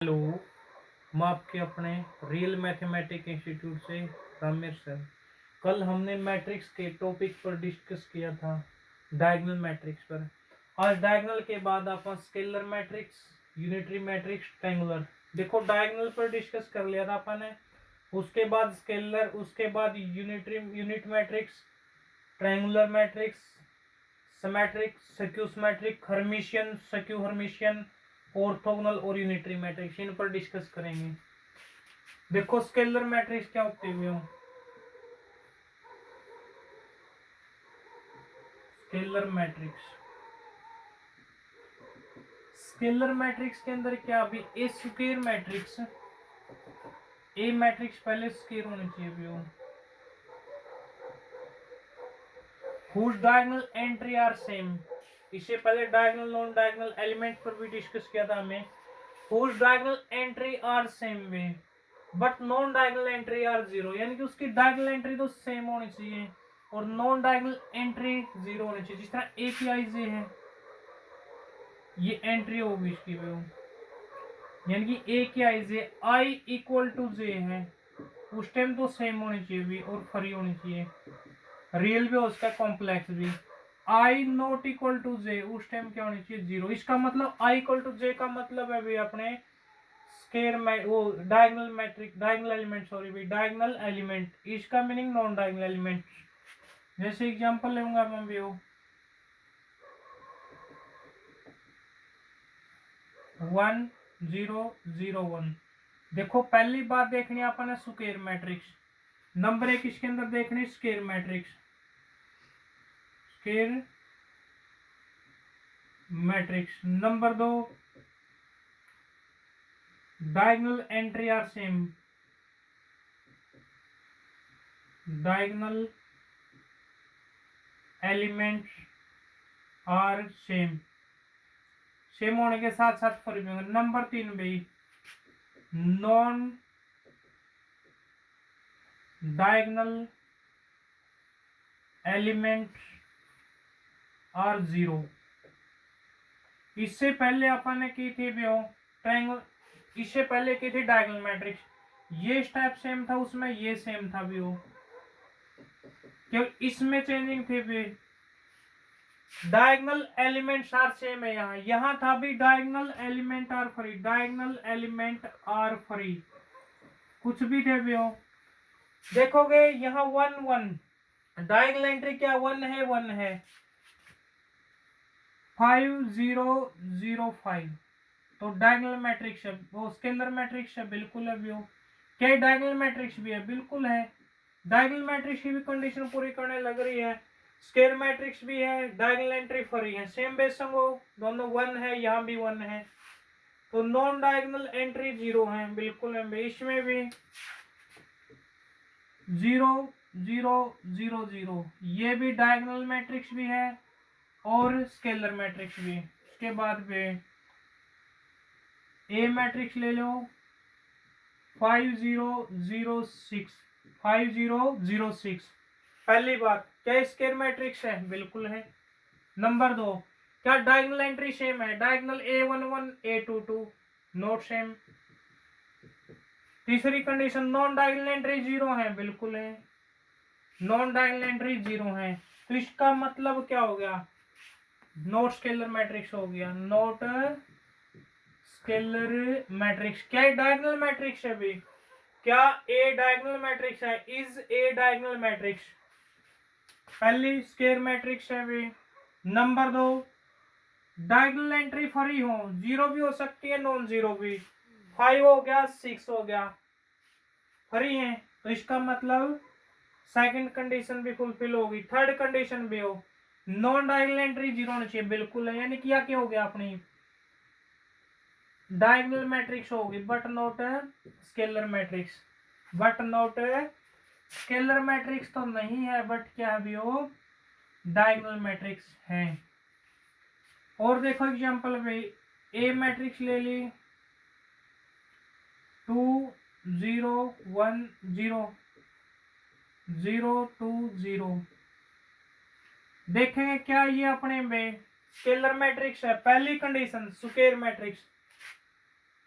Hello, मैं आपके अपने रियल मैथमेटिक इंस्टीट्यूट से रामेर सर। कल हमने मैट्रिक्स के टॉपिक पर डिस्कस किया था, डायगोनल मैट्रिक्स पर। आज डायगोनल के बाद आप scalar matrix, unitary matrix, triangular. देखो, डायगोनल पर डिस्कस कर लिया था अपन ने, उसके बाद स्केलर, उसके बाद unit matrix, triangular matrix, symmetric, skew symmetric, Hermitian, skew Hermitian, orthogonal और यूनिटरी मैट्रिक्स, इन पर डिस्कस करेंगे। देखो, स्केलर मैट्रिक्स क्या होते हुए हो। स्केलर मैट्रिक्स, स्केलर मैट्रिक्स के अंदर क्या अभी a square matrix, a matrix पहले स्क्वायर होनी चाहिए भी हो, whose diagonal entry are same. इससे पहले डायगोनल नॉन डायगोनल एलिमेंट पर भी डिस्कस किया था हमें, whose diagonal entry are same वे but non diagonal entry are zero, यानी कि उसकी डायगोनल एंट्री तो सेम होनी चाहिए और नॉन डायगोनल एंट्री जीरो होनी चाहिए। जिस तरह ए की आई जे है, ये एंट्री होगी इसकी भी, यानी कि ए की आई जे आई इक्वल टू जे है, उस टाइम तो सेम होनी चाहिए भी और फ्री होनी चाहिए। रियल भी हो सकता है, कॉम्प्लेक्स भी। आई नॉट इक्वल टू जे, उस टाइम क्या होनी चाहिए, जीरो। इसका मतलब आई इक्वल टू जे का मतलब है भी अपने स्केयर वो diagonal matrix, diagonal element, sorry भाई, डायगोनल एलिमेंट। इसका मीनिंग नॉन डायगोनल एलिमेंट। जैसे एग्जांपल लूंगा मैं भी, 1 0 0 1। देखो, पहली बात देखनी अपन है स्क्वायर मैट्रिक्स। नंबर एक इसके अंदर देखनी square matrix, square matrix. Number दो, diagonal entry are same, diagonal element are same, same होने के साथ साथ फर्क होगा। नंबर तीन भाई, non diagonal element are zero. इससे पहले अपन ने की थी ट्रायंगल, इससे पहले की थी डायगोनल मैट्रिक्स, ये स्टेप सेम था, उसमें ये सेम था भी, केवल इसमें चेंजिंग थी भी। डायगोनल एलिमेंट्स आर सेम है, यहां था भी diagonal element are free, diagonal element are free, कुछ भी थे भी। देखोगे यहाँ 1 1, डायगोनल एंट्री क्या 1 है, 1 है। 5 0 0 5, तो डायगोनल मैट्रिक्स है, वो स्केलर मैट्रिक्स है, बिल्कुल है भी। क्या डायगोनल मैट्रिक्स भी है, बिल्कुल है। डायगोनल मैट्रिक्स की भी कंडीशन पूरी करने लग रही है। स्केलर मैट्रिक्स भी है, डायगोनल एंट्री फ्री है, सेम बेस हो, दोनों 1 है, यहाँ भी 1 है, तो नॉन डायगोनल एंट्री जीरो है, बिल्कुल है। इसमें भी 0 0 0 0, ये भी डायगोनल मैट्रिक्स भी है और स्केलर मैट्रिक्स भी। उसके बाद में ए मैट्रिक्स ले लो, 5 0 0 6, 5 0 0 6। पहली बात, क्या स्केलर मैट्रिक्स है, बिल्कुल है। नंबर दो, क्या डायगोनल एंट्री सेम है, diagonal A11 A22 not same. तीसरी condition, non diagonal entry zero है, बिल्कुल है, नॉन डायगोनल एंट्री जीरो है। तो इसका मतलब क्या हो गया, नोट स्केलर मैट्रिक्स हो गया, नोट स्केलर मैट्रिक्स। क्या डायगोनल मैट्रिक्स है भी, क्या ए डायगोनल मैट्रिक्स है, इज ए डायगोनल मैट्रिक्स। पहली स्केयर मैट्रिक्स है भी। नंबर दो, डायगोनल एंट्री फ्री हो, जीरो भी हो सकती है, नॉन जीरो भी। 5 हो गया, 6 हो गया, फ्री है, तो इसका मतलब सेकंड कंडीशन भी फुलफिल होगी। थर्ड कंडीशन भी हो, नॉन डायगोनल एंट्री जीरो होनी चाहिए, बिल्कुल है, यानी कि क्या हो गया अपनी डायगोनल मैट्रिक्स होगी but not scalar matrix, but not scalar matrix तो नहीं है, बट क्या भी हो डायगोनल मैट्रिक्स है। और देखो एग्जांपल में, ए मैट्रिक्स ले ली, 2 0 1 0 0 2 0। देखेंगे क्या ये अपने में स्केलर मैट्रिक्स है, पहली कंडीशन स्क्वायर मैट्रिक्स।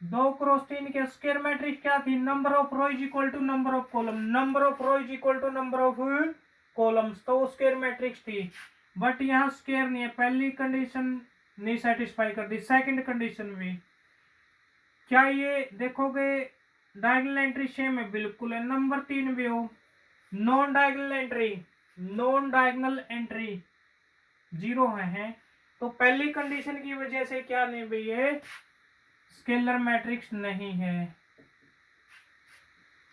2 × 3 के स्क्वायर मैट्रिक्स क्या थी, number of row is equal to number of column, number of row is equal to number of columns, तो स्क्वायर मैट्रिक्स थी। बट यहाँ स्क्वायर नहीं है, पहली कंडीशन नहीं सेटिस्फाई कर दी, सेकंड कंडीशन भी। क्या ये देखोगे डायगोनल एंट्री सेम है, बिल्कुल है। नंबर 3 भी हो, non diagonal entry, non diagonal entry 0 है। तो पहली कंडीशन की वजह से क्या नहीं भाई, ये स्केलर मैट्रिक्स नहीं है।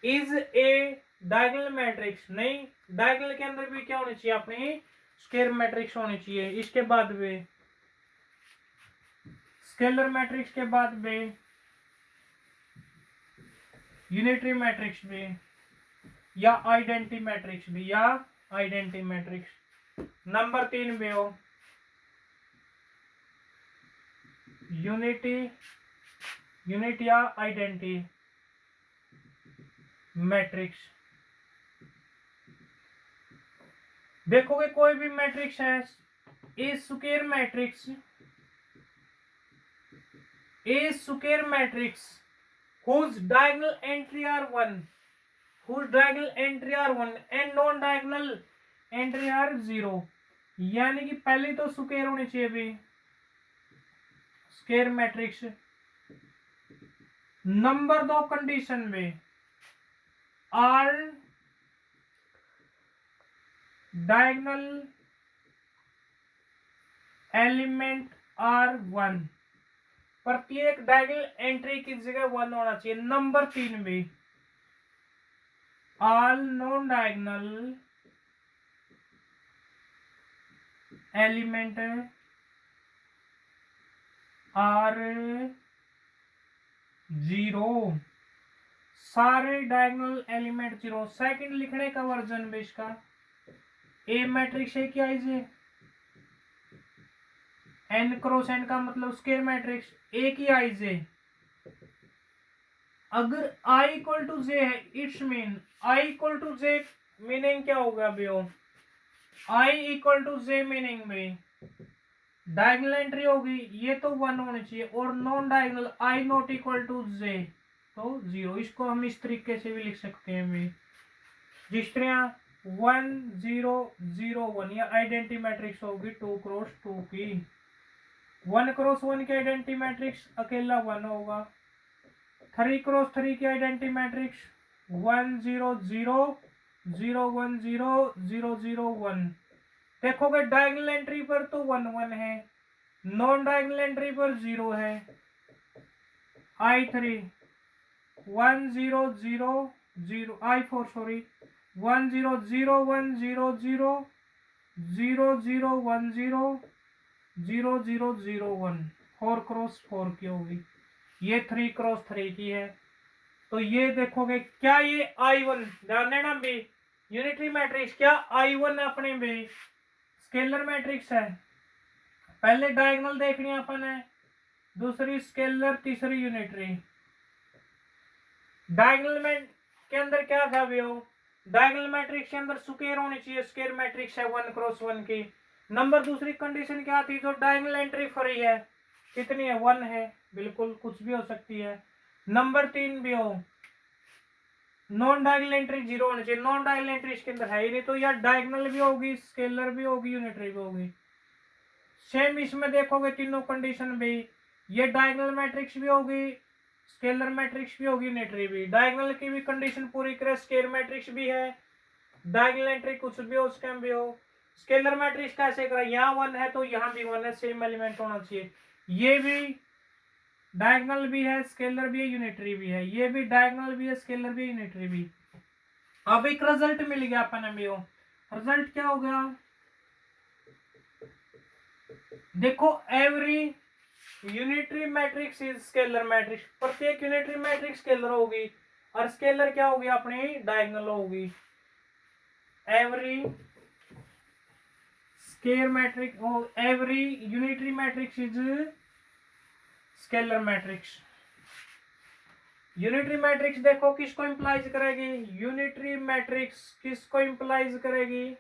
इज ए डायगोनल मैट्रिक्स, नहीं, डायगोनल के अंदर भी क्या होनी चाहिए अपनी स्क्वायर मैट्रिक्स होनी चाहिए। इसके बाद वे स्केलर मैट्रिक्स के बाद वे यूनिटरी मैट्रिक्स भी, या आइडेंटिटी मैट्रिक्स भी, या आइडेंटिटी मैट्रिक्स। नंबर 3 में हो यूनिट या आइडेंटिटी मैट्रिक्स। देखोगे कोई भी मैट्रिक्स है, a square matrix whose diagonal entry are 1 and non diagonal entry are 0, यानी कि पहले तो स्क्वायर होनी चाहिए भी स्क्वायर मैट्रिक्स। नंबर 2 कंडीशन में ऑल डायगोनल एलिमेंट आर 1, प्रत्येक डायगोनल एंट्री की जगह 1 होना चाहिए। नंबर 3 में all non diagonal element are 0, सारे डायगोनल एलिमेंट 0। सेकंड लिखने का वर्जन भी इसका, ए मैट्रिक्स है क्या इसे n क्रॉस n का मतलब स्क्वायर मैट्रिक्स, ए की आई जे। अगर i इक्वल टू जे है, it's mean i equal to j meaning क्या होगा भैया, i equal to j meaning में डायगोनल एंट्री होगी, ये तो 1 होनी चाहिए, और non diagonal i not equal to j तो 0। इसको हम इस तरीके से भी लिख सकते हैं भी, जिस तरह 1 0 0 1, या आइडेंटिटी मैट्रिक्स होगी 2 क्रॉस 2 की। 1 क्रॉस 1 की आइडेंटिटी मैट्रिक्स अकेला 1 होगा। 3 क्रॉस 3 की आइडेंटिटी मैट्रिक्स 1 0 0 0 1 0 0 0 1। देखोगे डायगोनल एंट्री पर तो 1 1 है, नॉन डायगोनल एंट्री पर 0 है। I3 1 0 0 0, I4 सॉरी 1 0 0 1 0 0 0 0 1 0 0 0 0 1, 4 क्रॉस 4 की होगी, ये 3 क्रॉस 3 की है। तो ये देखोगे क्या ये I1, ध्यान देना भी यूनिटरी मैट्रिक्स, क्या I1 अपने भी स्केलर मैट्रिक्स है। पहले डायगोनल देखनी अपन है, दूसरी स्केलर, तीसरी यूनिटरी। डायगोनल में के अंदर क्या था भैया, डायगोनल मैट्रिक्स के अंदर स्क्वायर होनी चाहिए, स्क्वायर मैट्रिक्स है 1 क्रॉस 1 की। नंबर दूसरी कंडीशन क्या थी, जो डायगोनल एंट्री फ्री है, कितनी है 1 है, बिल्कुल कुछ भी हो सकती है। नंबर 3 भी हो, नॉन डायगोनल एंट्री 0 होनी चाहिए, नॉन डायगोनल एंट्री इसके अंदर है ही नहीं, तो यार डायगोनल भी होगी, स्केलर भी होगी, यूनिटरी भी होगी। सेम इसमें देखोगे तीनों कंडीशन भी, ये डायगोनल मैट्रिक्स भी होगी, स्केलर मैट्रिक्स भी होगी, यूनिटरी भी। डायगोनल की भी कंडीशन पूरी करे, स्केलर मैट्रिक्स भी है, डायगोनल एंट्री कुछ भी हो उसके भी हो। स्केलर मैट्रिक्स कैसे करा, यहाँ 1 है तो यहाँ भी 1 है, सेम एलिमेंट होना चाहिए। ये भी डायगोनल भी है, स्केलर भी है, यूनिटरी भी है, ये भी डायगोनल भी है, स्केलर भी है, यूनिटरी भी। अब एक रिजल्ट मिल गया अपन अभी, रिजल्ट क्या हो गया, देखो every unitary matrix is scalar matrix, प्रत्येक यूनिटरी मैट्रिक्स स्केलर होगी, और स्केलर क्या होगी अपनी डायगोनल होगी। Every scalar matrix, every unitary matrix is scalar matrix. Unitary matrix देखो किसको इंप्लाइज करेगी, यूनिटरी मैट्रिक्स किसको इंप्लाइज करेगी,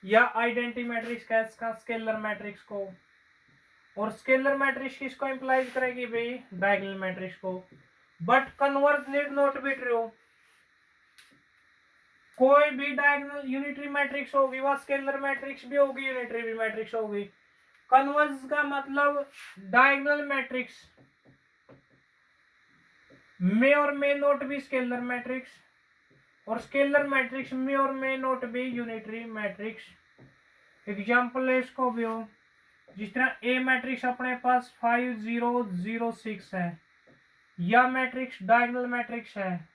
या आइडेंटिटी मैट्रिक्स का स्केलर मैट्रिक्स को। और स्केलर मैट्रिक्स किसको इंप्लाइज करेगी भाई, डायगोनल मैट्रिक्स को। But converse need not be true, कोई भी डायगोनल यूनिटरी मैट्रिक्स होगी वह स्केलर मैट्रिक्स भी होगी, यूनिटरी भी मैट्रिक्स होगी। कन्वर्स का मतलब डायगोनल मैट्रिक्स मे और may not be scalar matrix, और स्केलर मैट्रिक्स मे और may not be unitary matrix. Example है इसको भी हो, जिस तरह ए मैट्रिक्स अपने पास 5 0 0 6 है, यह मैट्रिक्स डायगोनल मैट्रिक्स है,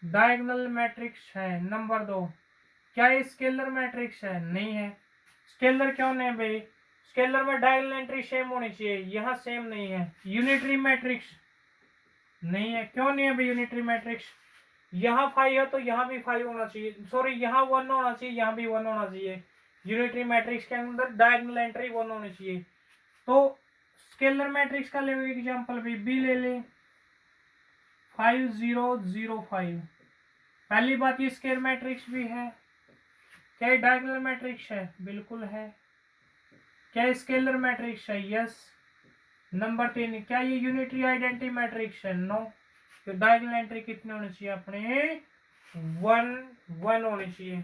डायगोनल मैट्रिक्स है। नंबर 2, क्या ये स्केलर मैट्रिक्स है, नहीं है। स्केलर क्यों नहीं भाई, स्केलर में डायगोनल एंट्री सेम होनी चाहिए, यहाँ सेम नहीं है। यूनिटरी मैट्रिक्स नहीं है, क्यों नहीं है भाई यूनिटरी मैट्रिक्स, यहाँ 5 है तो यहाँ भी 5 होना चाहिए, सॉरी यहाँ 1 होना चाहिए, यहाँ भी 1 होना चाहिए। यूनिटरी मैट्रिक्स के अंदर डायगोनल एंट्री 1 होनी चाहिए। तो स्केलर मैट्रिक्स का ले एग्जांपल भी बी ले ले, 5 0 0 5। पहली बात ये स्केलर मैट्रिक्स भी है, क्या ये डायगोनल मैट्रिक्स है, बिल्कुल है। क्या स्केलर मैट्रिक्स है, यस। नंबर 3, क्या ये यूनिटरी आइडेंटिटी मैट्रिक्स है, नो। तो डायगोनल एंट्री कितनी होनी चाहिए अपने, 1 1 होनी चाहिए।